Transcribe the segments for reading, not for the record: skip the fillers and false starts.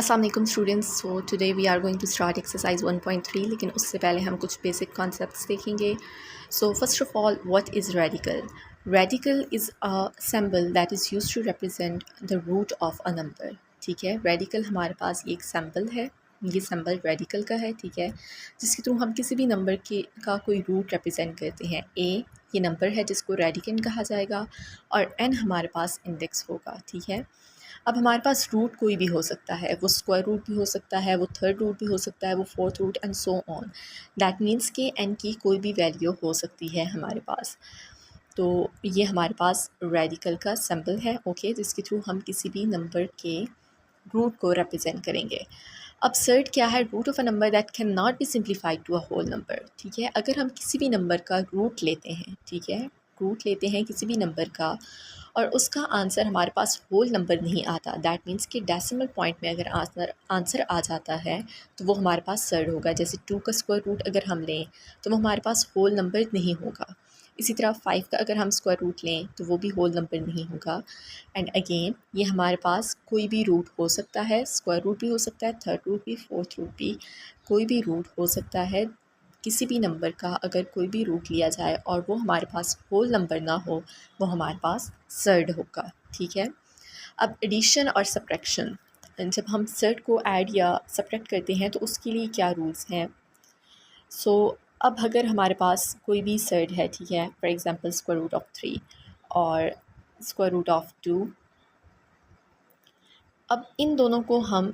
अस्सलाम वालेकुम students. So today we are going to start exercise 1.3, लेकिन उससे पहले हम कुछ बेसिक कॉन्सेप्ट्स देखेंगे। So first of all, what is radical? Radical is a symbol that is used to represent the root of a number. ठीक है, radical हमारे पास ये एक सिंबल है, ये सिंबल रेडिकल का है। ठीक है, जिसके थ्रू हम किसी भी नंबर के का कोई रूट रिप्रेजेंट करते हैं। ए ये नंबर है जिसको रेडिकन कहा जाएगा, और एन हमारे पास इंडेक्स होगा। ठीक है, अब हमारे पास रूट कोई भी हो सकता है, वो स्क्वायर रूट भी हो सकता है, वो थर्ड रूट भी हो सकता है, वो fourth root and so on. That means कि एन की कोई भी वैल्यू हो सकती है हमारे पास। तो ये हमारे पास रेडिकल का सिंबल है, ओके, जिसके थ्रू हम किसी भी नंबर के रूट को रिप्रेजेंट करेंगे। अब सर्ट क्या है? Root of a number that can not be simplified to a whole number. ठीक है, अगर हम किसी भी नंबर का रूट लेते हैं, ठीक है, रूट लेते हैं किसी भी नंबर का, और उसका आंसर हमारे पास होल नंबर नहीं आता, दैट मीन्स कि डेसिमल पॉइंट में अगर आंसर आ जाता है तो वो हमारे पास सर्ड होगा। जैसे 2 का स्क्वायर रूट अगर हम लें तो वो हमारे पास होल नंबर नहीं होगा। इसी तरह 5 का अगर हम स्क्वायर रूट लें तो वो भी होल नंबर नहीं होगा। एंड अगेन ये हमारे पास कोई भी रूट हो सकता है, स्क्वायर रूट भी हो सकता है, थर्ड रूट भी, फोर्थ रूट भी, कोई भी रूट हो सकता है। किसी भी नंबर का अगर कोई भी रूट लिया जाए और वो हमारे पास होल नंबर ना हो, वो हमारे पास सर्ड होगा। ठीक है, अब एडिशन और सब्ट्रैक्शन, जब हम सर्ड को ऐड या सब्ट्रैक्ट करते हैं तो उसके लिए क्या रूल्स हैं? सो अब अगर हमारे पास कोई भी सर्ड है, ठीक है, for example square root of 3 और स्क्वायर रूट ऑफ 2, अब इन दोनों को हम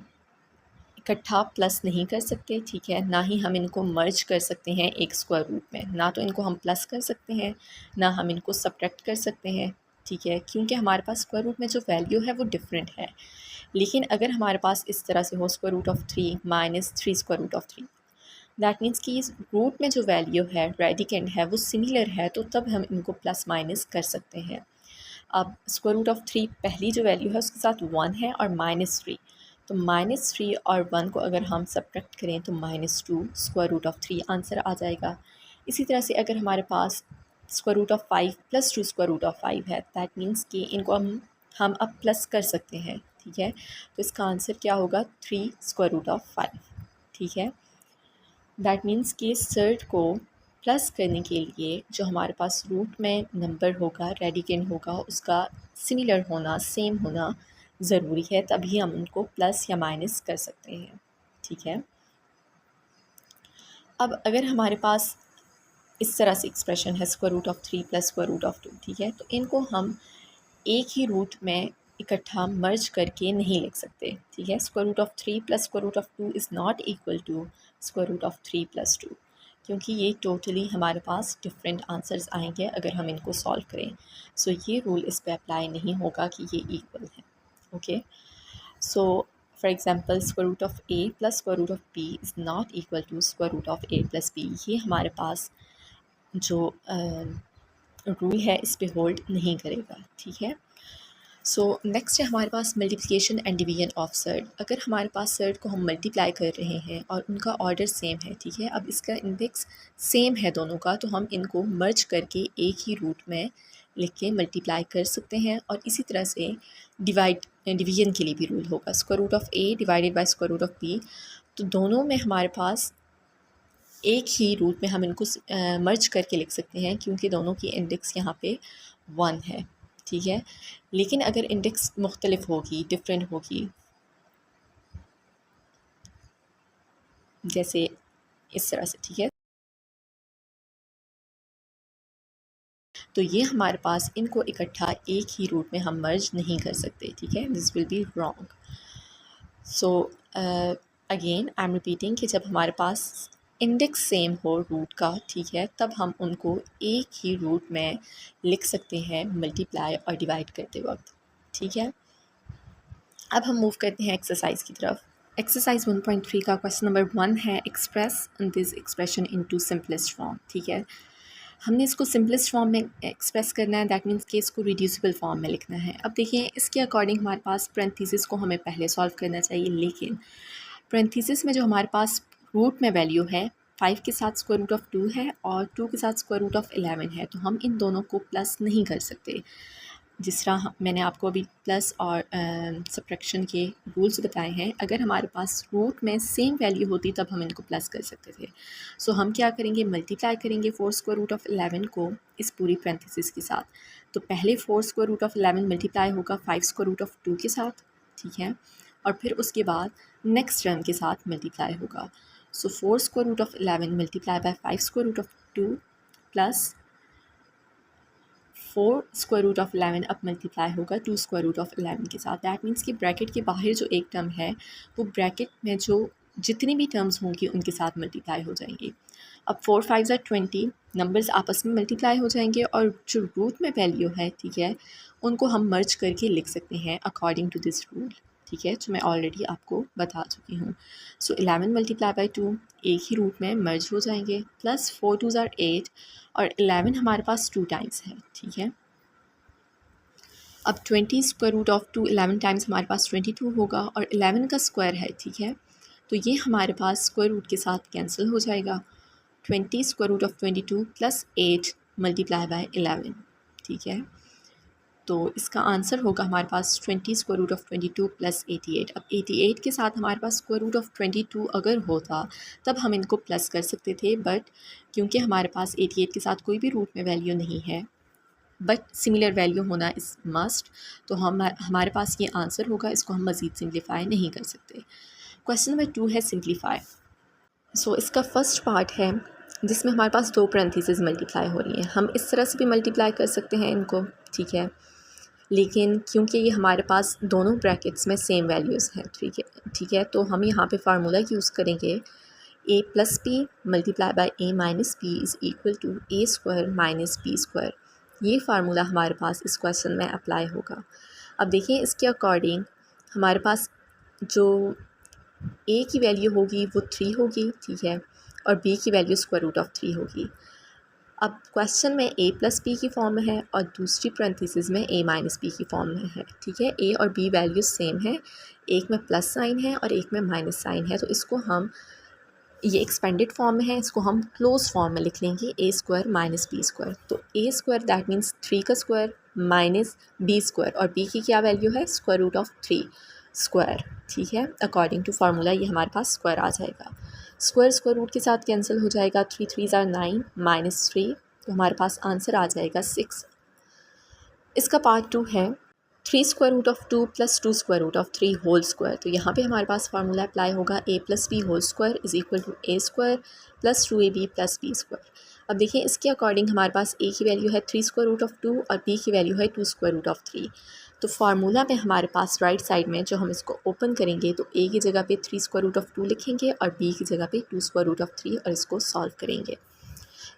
इकट्ठा प्लस नहीं कर सकते। ठीक है, ना ही हम इनको मर्ज कर सकते हैं एक स्क्वायर रूट में, ना तो इनको हम प्लस कर सकते हैं, ना हम इनको सब्ट्रैक्ट कर सकते हैं। ठीक है, क्योंकि हमारे पास स्क्वायर रूट में जो वैल्यू है वो डिफरेंट है। लेकिन अगर हमारे पास इस तरह से हो square root of 3 minus 3 square root of 3, that means कि इस रूट में जो वैल्यू है रेडिकेंड है वो सिमिलर है, तो तब हम इनको प्लस माइनस कर सकते हैं। अब स्क्वायर रूट ऑफ 3 पहली जो वैल्यू है उसके साथ 1 है, और -3, तो -3 और 1 को अगर हम सब्ट्रैक्ट करें तो -2 स्क्वायर रूट ऑफ 3 आंसर आ जाएगा। इसी तरह से अगर हमारे पास square root of 5 plus 2 square root of 5 है, दैट मीन्स कि इनको हम अब प्लस कर सकते हैं। ठीक है, तो इसका आंसर क्या होगा? 3 स्क्वायर रूट ऑफ 5। ठीक है, दैट मीन्स कि सर्ट को प्लस करने के लिए जो हमारे पास रूट में नंबर होगा, रेडिकेंड होगा, उसका सिमिलर होना, सेम होना ज़रूरी है, तभी हम उनको प्लस या माइनस कर सकते हैं। ठीक है, अब अगर हमारे पास इस तरह से एक्सप्रेशन है square root of 3 plus square root of 2, ठीक है, तो इनको हम एक ही रूट में इकट्ठा मर्ज करके नहीं लिख सकते। ठीक है, square root of 3 plus square root of 2 is not equal to square root of 3 plus 2, क्योंकि ये टोटली हमारे पास डिफरेंट आंसर्स आएंगे अगर हम इनको सॉल्व करें। सो ये रूल इस पे अप्लाई नहीं होगा कि ये इक्वल है। Okay, so for example square root of a plus square root of b is not equal to square root of a plus b। ये हमारे पास जो रूल है इस पे होल्ड नहीं करेगा। ठीक है, सो नेक्स्ट है हमारे पास multiplication and division of surd. अगर हमारे पास सर्ड को हम मल्टीप्लाई कर रहे हैं और उनका ऑर्डर सेम है, ठीक है, अब इसका इंडेक्स सेम है दोनों का, तो हम इनको मर्ज करके एक ही रूट में लिख के मल्टीप्लाई कर सकते हैं। और इसी तरह से डिवीजन के लिए भी रूल होगा, square root of a divided by square root of b, तो दोनों में हमारे पास एक ही रूट में हम इनको मर्ज करके लिख सकते हैं, क्योंकि दोनों की इंडेक्स यहाँ पे 1 है। ठीक है, लेकिन अगर इंडेक्स मुख्तलिफ होगी, डिफरेंट होगी, जैसे इस तरह से, ठीक है, तो ये हमारे पास इनको इकट्ठा एक ही रूट में हम मर्ज नहीं कर सकते। ठीक है, this will be wrong. So again I am repeating कि जब हमारे पास इंडेक्स सेम हो रूट का, ठीक है, तब हम उनको एक ही रूट में लिख सकते हैं मल्टीप्लाई और डिवाइड करते वक्त। ठीक है, अब हम मूव करते हैं एक्सरसाइज की तरफ। एक्सरसाइज 1.3 का क्वेश्चन नंबर 1 है, express this expression into simplest form. ठीक है, हमने इसको सिंपलेस्ट फॉर्म में एक्सप्रेस करना है, दैट मीन्स कि इसको रिड्यूसिबल फॉर्म में लिखना है। अब देखिए, इसके अकॉर्डिंग हमारे पास पैरेंथेसिस को हमें पहले सॉल्व करना चाहिए, लेकिन पैरेंथेसिस में जो हमारे पास रूट में वैल्यू है 5 के साथ स्क्वायर रूट ऑफ 2 है और 2 के साथ स्क्वायर रूट ऑफ 11 है, तो हम इन दोनों को प्लस नहीं कर सकते। जिस तरह मैंने आपको अभी प्लस और सब्ट्रैक्शन के रूल्स बताए हैं, अगर हमारे पास रूट में सेम वैल्यू होती तब हम इनको प्लस कर सकते थे। सो हम क्या करेंगे, मल्टीप्लाई करेंगे 4 स्क्वायर रूट ऑफ 11 को इस पूरी पैरेंथेसिस के साथ। तो पहले 4 स्क्वायर रूट ऑफ 11 मल्टीप्लाई होगा 5 स्क्वायर रूट ऑफ 2 के साथ, ठीक है, और फिर उसके बाद नेक्स्ट टर्म के साथ मल्टीप्लाई होगा। So 4 square root of 11 multiply by 5 square root of 2 plus 4 square root of 11 अब मल्टीप्लाई होगा 2 स्क्वायर रूट ऑफ 11 के साथ। दैट मीन्स कि ब्रैकेट के बाहर जो एक टर्म है वो ब्रैकेट में जो जितनी भी टर्म्स होंगी उनके साथ मल्टीप्लाई हो जाएंगी। अब 4 5 ज़ा 20 नंबर्स आपस में मल्टीप्लाई हो जाएंगे और जो रूट में वैल्यू है, ठीक है, उनको हम मर्ज करके लिख सकते हैं अकॉर्डिंग टू दिस रूल, ठीक है, जो मैं ऑलरेडी आपको बता चुकी हूँ। सो 11 मल्टीप्लाई बाई 2 एक ही रूट में मर्ज हो जाएंगे, प्लस 4 2 ज़ार 8 और 11 हमारे पास 2 टाइम्स है, ठीक है। अब 20 स्क्वायर रूट ऑफ 2 11 टाइम्स हमारे पास 22 होगा और 11 का स्क्वायर है, ठीक है, तो ये हमारे पास स्क्वायर रूट के साथ कैंसिल हो जाएगा। 20 square root of 22 plus 8 multiply by 11, ठीक है, तो इसका आंसर होगा हमारे पास 20 स्क्वायर रूट ऑफ 22 प्लस 88। अब 88 के साथ हमारे पास स्क्वायर रूट ऑफ 22 अगर होता तब हम इनको प्लस कर सकते थे, बट क्योंकि हमारे पास 88 के साथ कोई भी रूट में वैल्यू नहीं है बट सिमिलर वैल्यू होना इज़ मस्ट, तो हमारे पास ये आंसर होगा, इसको हम मज़ीद सिंप्लीफाई नहीं कर सकते। क्वेश्चन नंबर 2 है सिंप्लीफाई। सो इसका फर्स्ट पार्ट है जिसमें हमारे पास दो पैरेंथेसिस मल्टीप्लाई हो रही हैं। हम इस तरह से भी मल्टीप्लाई कर सकते हैं इनको, ठीक है, लेकिन क्योंकि ये हमारे पास दोनों ब्रैकेट्स में सेम वैल्यूज़ हैं, ठीक है, तो हम यहाँ पे फार्मूला यूज़ करेंगे a plus p multiply by a minus p is equal to a square minus b square. ये फार्मूला हमारे पास इस क्वेश्चन में अप्लाई होगा। अब देखिए इसके अकॉर्डिंग हमारे पास जो a की वैल्यू होगी वो 3 होगी, ठीक है, और b की वैल्यू स्क्वायर रूट ऑफ 3 होगी। अब क्वेश्चन में a प्लस पी की फॉर्म में है और दूसरी पैरेंथेसिस में a माइनस पी की फॉर्म में है, ठीक है। a और b वैल्यूज सेम है, एक में प्लस साइन है और एक में माइनस साइन है, तो इसको हम, ये एक्सपेंडेड फॉर्म में है, इसको हम क्लोज फॉर्म में लिख लेंगे a square minus b square. तो a स्क्वायर दैट मीन्स 3 का स्क्वायर माइनस b स्क्वायर और b की क्या वैल्यू है, स्क्वायर रूट ऑफ 3 स्क्वायर, ठीक है। अकॉर्डिंग टू फार्मूला ये हमारे पास स्क्वायर आ जाएगा। स्क्वायर रूट के साथ कैंसिल हो जाएगा, 3 3 ज़ार 9 माइनस 3, तो हमारे पास आंसर आ जाएगा 6। इसका पार्ट 2 है 3 square root of 2 plus 2 square root of 3 whole square. तो यहाँ पे हमारे पास फार्मूला अप्लाई होगा a plus b whole square is equal to a square plus 2ab plus b square. अब देखिए इसके अकॉर्डिंग हमारे पास a की वैल्यू है 3 स्क्वायर रूट ऑफ 2 और b की वैल्यू है 2 स्क्वायर रूट ऑफ 3। तो फार्मूला में हमारे पास राइट साइड में जो हम इसको ओपन करेंगे तो a की जगह पे 3 स्क्वायर रूट ऑफ 2 लिखेंगे और b की जगह पे 2 स्क्वायर रूट ऑफ 3 और इसको सॉल्व करेंगे।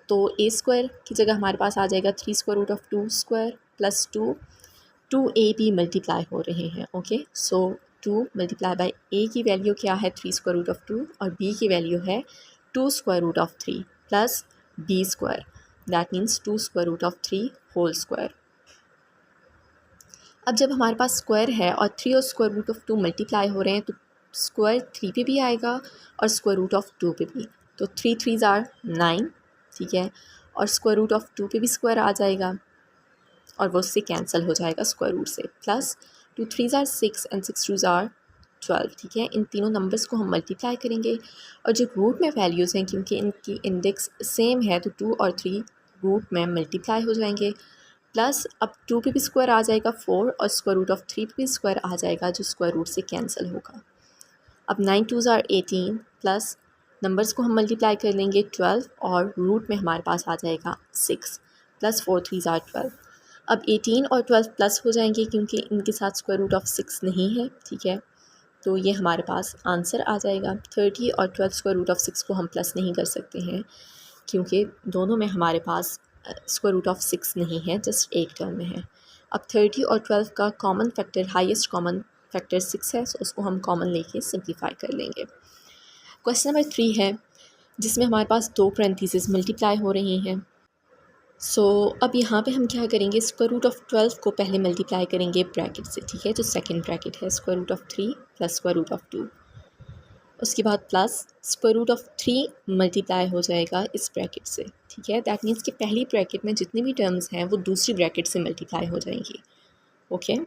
तो a स्क्वायर की जगह हमारे पास आ जाएगा 3 square root of 2 square plus 2ab multiply हो रहे हैं, okay. So 2 multiply by a की वैल्यू क्या है 3 स्क्वायर रूट ऑफ 2 और b की वैल्यू है 2 square root of 3 plus b square that means 2 square root of 3 whole square. अब जब हमारे पास स्क्वायर है और 3 और स्क्वायर रूट ऑफ 2 मल्टीप्लाई हो रहे हैं तो स्क्वायर 3 पे भी आएगा और स्क्वायर रूट ऑफ 2 पे भी। तो 3 3 ज़ार 9, ठीक है, और स्क्वायर रूट ऑफ 2 पे भी स्क्वायर आ जाएगा और वो उससे कैंसिल हो जाएगा स्क्वायर रूट से, प्लस 2 3 ज़ार 6 एंड 6 2 ज़ार 12, ठीक है। इन तीनों नंबर्स को हम मल्टीप्लाई करेंगे और जो रूट में वैल्यूज़ हैं क्योंकि इनकी इंडेक्स सेम है तो 2 और 3 रूट में मल्टीप्लाई हो जाएंगे, प्लस अब 2 पे भी स्क्वायर आ जाएगा 4 और स्क्वायर रूट ऑफ 3 पे भी स्क्वायर आ जाएगा जो स्क्वायर रूट से कैंसिल होगा। अब 9 2 ज़ार 18 प्लस नंबर्स को हम मल्टीप्लाई कर लेंगे 12 और रूट में हमारे पास आ जाएगा 6 प्लस 4 3 ज़ार 12। अब 18 और 12 प्लस हो जाएंगे क्योंकि इनके साथ स्क्वायर रूट ऑफ 6 नहीं है, ठीक है, तो ये हमारे पास आंसर आ जाएगा। 30 और 12 स्क्वायर रूट ऑफ 6 को हम प्लस नहीं कर सकते हैं क्योंकि दोनों में हमारे पास स्क्वायर रूट ऑफ 6 नहीं है, जस्ट एक टर्म में है। अब 30 और 12 का common factor, highest common factor 6 है, तो उसको हम कॉमन लेके सिंप्लीफाई कर लेंगे। क्वेश्चन नंबर 3 है जिसमें हमारे पास दो पैरेंथेसिस मल्टीप्लाई हो रही हैं। सो अब यहाँ पे हम क्या करेंगे, स्क्वायर रूट ऑफ 12 को पहले मल्टीप्लाई करेंगे ब्रैकेट से, ठीक है, जो सेकंड ब्रैकेट है square root of 3 plus square root of 2, उसके बाद plus square root of 3 multiply हो जाएगा इस ब्रैकेट से, ठीक है। दैट मीन्स कि पहली ब्रैकेट में जितनी भी टर्म्स हैं वो दूसरी ब्रैकेट से मल्टीप्लाई हो जाएंगी, ओके।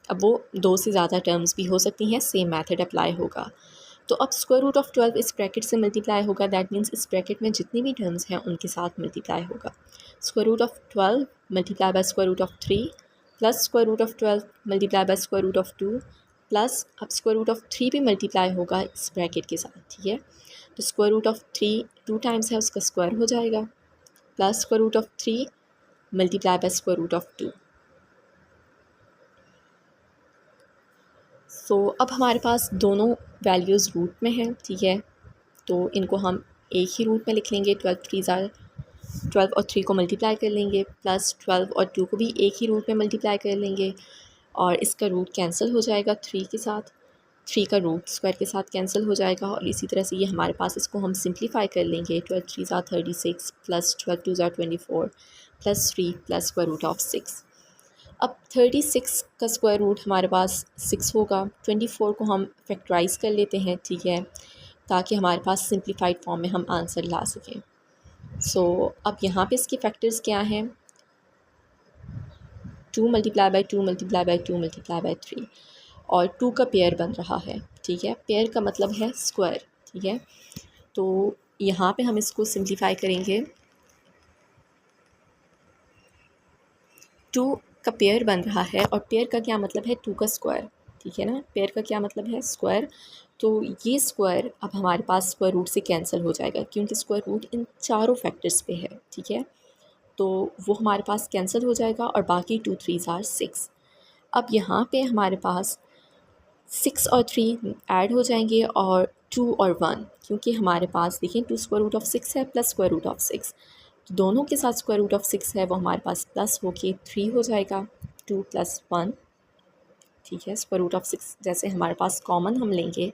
अब वो 2 से ज़्यादा टर्म्स भी हो सकती हैं, सेम मेथड अप्लाई होगा। तो अब स्क्वायर रूट ऑफ़ 12 इस ब्रैकेट से मल्टीप्लाई होगा, दैट मीन्स इस ब्रैकेट में जितनी भी टर्म्स हैं उनके साथ मल्टीप्लाई होगा। Square root of 12 multiply by square root of 3 plus square root of 12 multiply by square root of 2 plus अब स्क्वायर रूट ऑफ़ 3 भी मल्टीप्लाई होगा इस ब्रैकेट के साथ, ठीक है। तो स्क्वायर रूट ऑफ़ 3 2 टाइम्स है, उसका स्क्वायर हो जाएगा, plus square root of 3 multiply by square root of 2। So अब हमारे पास दोनों वैल्यूज़ रूट में हैं, ठीक है। तो इनको हम एक ही रूट में लिख लेंगे, 12 और 3 को मल्टीप्लाई कर लेंगे, प्लस 12 और 2 को भी एक ही रूट में मल्टीप्लाई कर लेंगे और इसका रूट कैंसिल हो जाएगा 3 के साथ, 3 का रूट स्क्वायर के साथ कैंसिल हो जाएगा। और इसी तरह से ये हमारे पास, इसको हम सिंप्लीफाई कर लेंगे, 12 3 ज़ा 36 प्लस 12 2 ज़ा 24 plus 3 plus square root of 6। अब 36 का स्क्वायर रूट हमारे पास 6 होगा, 24 को हम फैक्टराइज़ कर लेते हैं, ठीक है, ताकि हमारे पास सिंप्लीफाइड फॉर्म में हम आंसर ला सकें। सो अब यहाँ पे इसके फैक्टर्स क्या हैं, 2 multiply by 2 multiply by 2 multiply by 3 और 2 का पेयर बन रहा है, ठीक है। पेयर का मतलब है स्क्वायर, ठीक है। तो यहाँ पे हम इसको सिंप्लीफाई करेंगे, 2 का पेयर बन रहा है और पेयर का क्या मतलब है, 2 का स्क्वायर, ठीक है ना। पेयर का क्या मतलब है, स्क्वायर। तो ये स्क्वायर अब हमारे पास स्क्वायर रूट से कैंसिल हो जाएगा क्योंकि स्क्वायर रूट इन चारों फैक्टर्स पे है, ठीक है। तो वो हमारे पास कैंसिल हो जाएगा और बाकी 2 3 ज़ार 6। अब यहाँ पे हमारे पास 6 और 3 ऐड हो जाएंगे और 2 और 1, क्योंकि हमारे पास देखिए 2 स्क्वायर रूट ऑफ 6 है प्लस स्क्वायर रूट ऑफ 6, तो दोनों के साथ स्क्वायर रूट ऑफ 6 है वो हमारे पास प्लस होके 3 हो जाएगा, 2 + 1, ठीक है। स्क्वायर रूट ऑफ 6 जैसे हमारे पास कॉमन हम लेंगे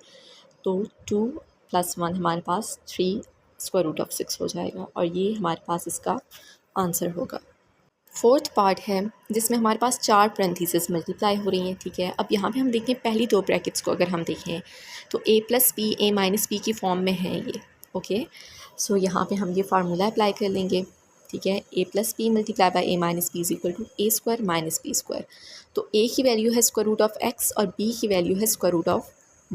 तो 2 + 1 हमारे पास 3 स्क्वायर रूट ऑफ 6 हो जाएगा और ये हमारे पास इसका आंसर होगा। फोर्थ पार्ट है जिसमें हमारे पास 4 पैरेंथेसिस मल्टीप्लाई हो रही हैं, ठीक है। अब यहाँ पे हम देखें पहली 2 ब्रैकेट्स को अगर हम देखें तो a + b a - b की फॉर्म में है ये, ओके। सो यहाँ पे हम ये फार्मूला अप्लाई कर लेंगे, ठीक है। a + b multiply by a - b is equal to a square minus b square. तो a की वैल्यू है स्क्वायर रूट ऑफ x और b की वैल्यू है स्क्वायर रूट ऑफ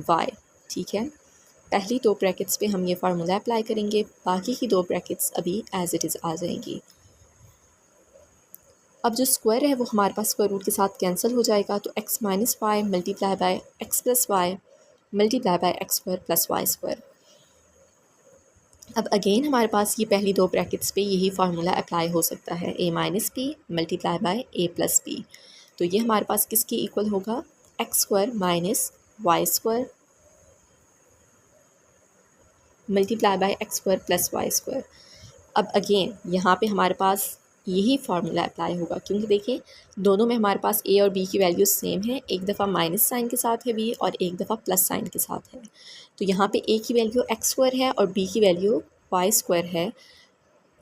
y, ठीक है। पहली 2 ब्रैकेट्स पे हम ये फार्मूला अप्लाई करेंगे, बाकी की 2 ब्रैकेट्स अभी एज इट इज़ आ जाएंगी। अब जो स्क्वायर है वो हमारे पास स्क्वायर रूट के साथ कैंसिल हो जाएगा, तो x - y multiply by x + y multiply by x square plus y square. अब अगेन हमारे पास ये पहली 2 ब्रैकेट्स पे यही फार्मूला अप्लाई हो सकता है, a - b multiply by a + b। तो ये हमारे पास किसके इक्वल होगा, x square minus y square multiply by x square plus y square. अब अगेन यहाँ पे हमारे पास यही फार्मूला अप्लाई होगा क्योंकि देखिए दोनों में हमारे पास a और b की वैल्यूज़ सेम है, एक दफ़ा माइनस साइन के साथ है b और एक दफ़ा प्लस साइन के साथ है। तो यहाँ पे a की वैल्यू x स्क्वायर है और b की वैल्यू वाई स्क्वायर है,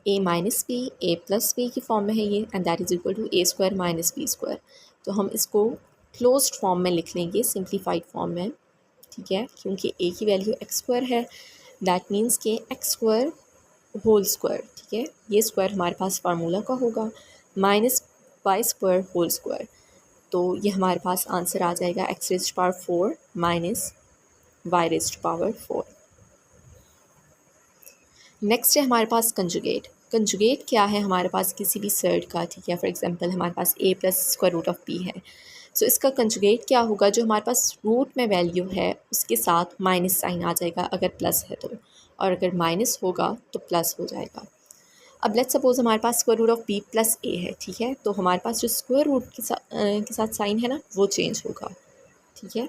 a - b a + b की फॉर्म में है ये, and that is equal to a square minus b square. तो हम इसको क्लोज्ड फॉर्म में लिख लेंगे, सिंप्लीफाइड फॉर्म में, ठीक है, क्योंकि a की वैल्यू x स्क्वायर है, दैट मीन्स के x स्क्वायर होल स्क्वायर, ठीक है। ये स्क्वायर हमारे पास फार्मूला का होगा minus y square whole square. तो ये हमारे पास आंसर आ जाएगा x⁴ माइनस y⁴। नेक्स्ट है हमारे पास कंजुगेट। कंजुगेट क्या है, हमारे पास किसी भी सर्ड का, ठीक है। फॉर एग्जांपल हमारे पास a + square root of b है, सो इसका कंजुगेट क्या होगा, जो हमारे पास रूट में वैल्यू है उसके साथ माइनस साइन आ जाएगा अगर प्लस है तो, और अगर माइनस होगा तो प्लस हो जाएगा। अब लेट्स सपोज हमारे पास square root of b + a है, ठीक है। तो हमारे पास जो स्क्वायर रूट के साथ साइन है ना वो चेंज होगा, ठीक है।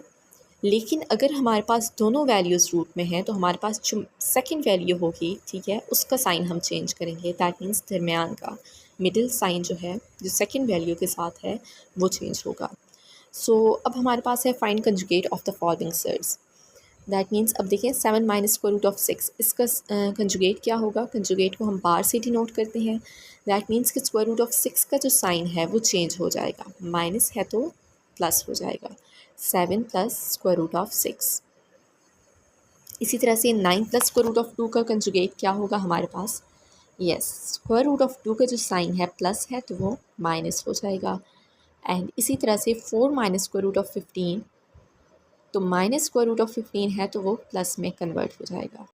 लेकिन अगर हमारे पास दोनों वैल्यूज़ रूट में हैं तो हमारे पास जो सेकंड वैल्यू होगी, ठीक है, उसका साइन हम चेंज करेंगे, दैट मीन्स दरमियान का मिडिल साइन जो है जो सेकंड वैल्यू के साथ है वो चेंज होगा। सो अब हमारे पास है find conjugate of the following surds. That means अब देखिए 7 माइनस स्क्वायर रूट ऑफ 6, इसका कंजुगेट क्या होगा, कंजुगेट को हम बार से डिनोट करते हैं। दैट मीन्स कि स्क्वायर रूट ऑफ 6 का जो साइन है वो चेंज हो जाएगा, माइनस है तो प्लस हो जाएगा, 7 + स्क्वायर रूट ऑफ 6। इसी तरह से 9 + स्क्वायर रूट ऑफ 2 का कंजुगेट क्या होगा हमारे पास, यस, स्क्वायर रूट ऑफ 2 का जो साइन है प्लस है तो वो माइनस हो जाएगा, एंड इसी तरह से 4 माइनस स्क्वायर रूट ऑफ 15, तो माइनस स्क्वायर रूट ऑफ 15 है तो वो प्लस में कन्वर्ट हो जाएगा।